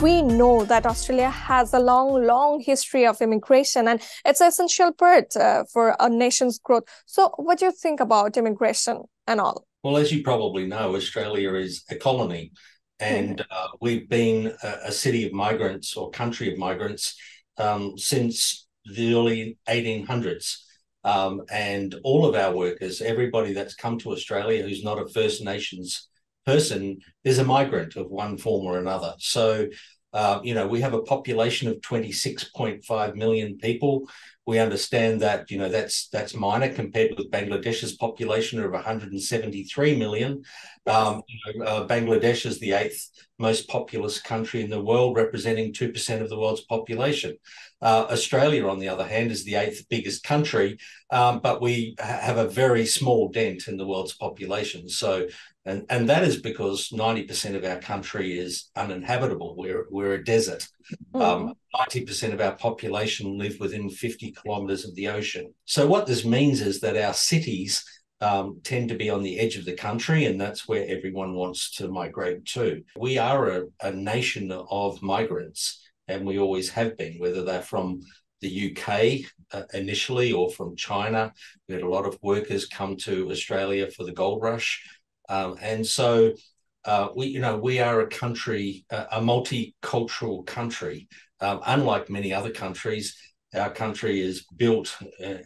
we know that Australia has a long history of immigration, and it's an essential part for a nation's growth. So what do you think about immigration and all? Well, as you probably know, Australia is a colony, and we've been a city of migrants or country of migrants since the early 1800s. And all of our workers, everybody that's come to Australia who's not a First Nations person, is a migrant of one form or another. So, we have a population of 26.5 million people. We understand that, that's minor compared with Bangladesh's population of 173 million. Bangladesh is the 8th most populous country in the world, representing 2% of the world's population. Australia, on the other hand, is the 8th biggest country, but we have a very small dent in the world's population. So, and that is because 90% of our country is uninhabitable. We're a desert. 90% of our population live within 50 kilometres of the ocean. So what this means is that our cities tend to be on the edge of the country, and that's where everyone wants to migrate to. We are a nation of migrants, and we always have been, whether they're from the UK initially or from China. We had a lot of workers come to Australia for the gold rush. And so we are a country, a multicultural country. Unlike many other countries, our country is built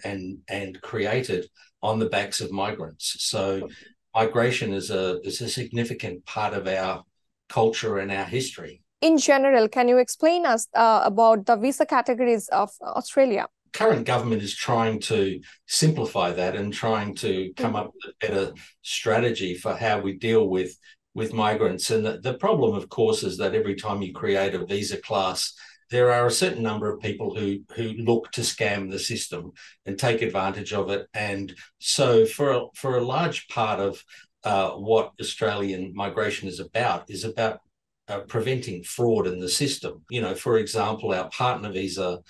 and created on the backs of migrants. So migration is a significant part of our culture and our history. In general, can you explain us about the visa categories of Australia? Current government is trying to simplify that and trying to come up with a better strategy for how we deal with migrants. And the problem, of course, is that every time you create a visa class, there are a certain number of people who look to scam the system and take advantage of it. And so for a large part of what Australian migration is about preventing fraud in the system. For example, our partner visa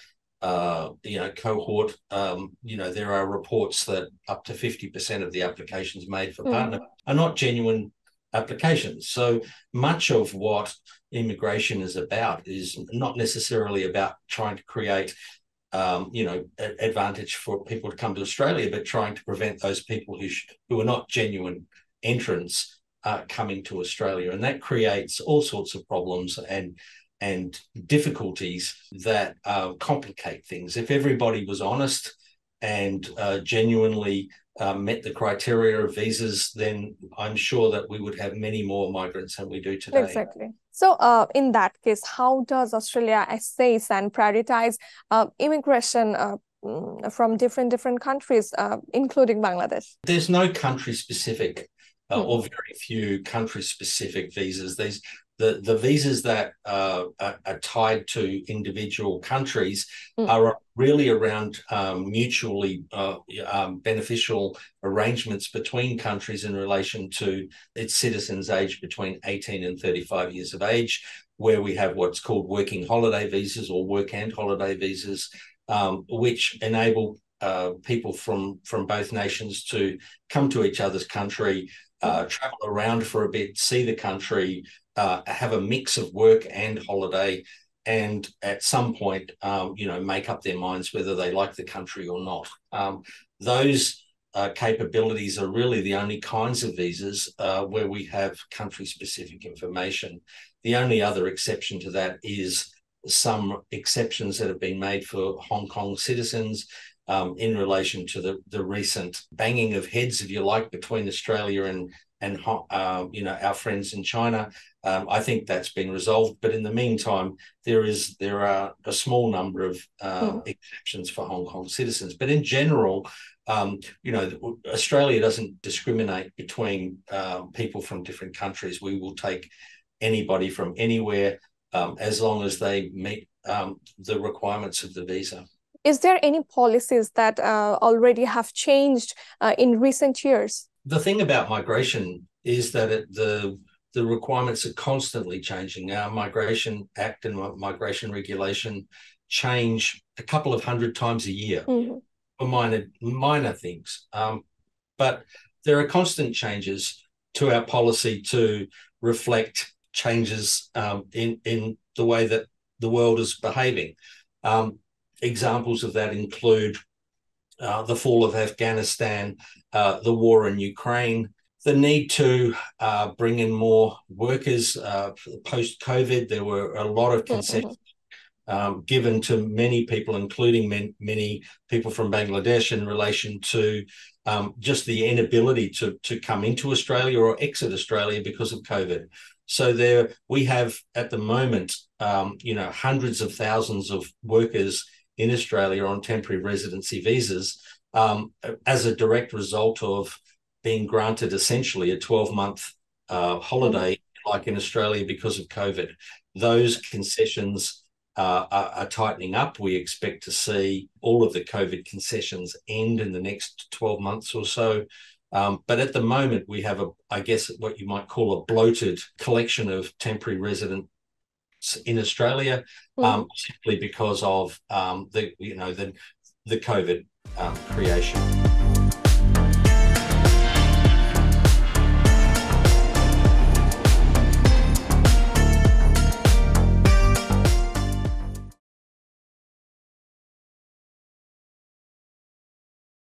cohort, there are reports that up to 50% of the applications made for partner are not genuine applications. So much of what immigration is about is not necessarily about trying to create, advantage for people to come to Australia, but trying to prevent those people who are not genuine entrants coming to Australia. And that creates all sorts of problems and difficulties that complicate things. If everybody was honest and genuinely met the criteria of visas, then I'm sure that we would have many more migrants than we do today. Exactly. So in that case, how does Australia assess and prioritize immigration from different countries, including Bangladesh? There's no country-specific or very few country-specific visas. The visas that are tied to individual countries are really around mutually beneficial arrangements between countries in relation to its citizens aged between 18 and 35 years of age, where we have what's called working holiday visas or work and holiday visas, which enable people from both nations to come to each other's country, travel around for a bit, see the country, have a mix of work and holiday, and at some point, make up their minds whether they like the country or not. Those capabilities are really the only kinds of visas where we have country-specific information. The only other exception to that is some exceptions that have been made for Hong Kong citizens in relation to the recent banging of heads, if you like, between Australia and our friends in China. I think that's been resolved, but in the meantime, there are a small number of exceptions for Hong Kong citizens. But in general, Australia doesn't discriminate between people from different countries. We will take anybody from anywhere as long as they meet the requirements of the visa. Is there any policies that already have changed in recent years? The thing about migration is that the requirements are constantly changing. Our Migration Act and migration regulation change a couple of hundred times a year for minor things. But there are constant changes to our policy to reflect changes in the way that the world is behaving. Examples of that include the fall of Afghanistan, the war in Ukraine, the need to bring in more workers post-COVID. There were a lot of concessions given to many people, including many people from Bangladesh, in relation to just the inability to come into Australia or exit Australia because of COVID. So there we have at the moment, hundreds of thousands of workers in Australia on temporary residency visas as a direct result of being granted essentially a 12-month holiday like in Australia because of COVID. Those concessions are tightening up. We expect to see all of the COVID concessions end in the next 12 months or so. But at the moment, we have I guess, what you might call a bloated collection of temporary residents in Australia, simply because of the COVID creation.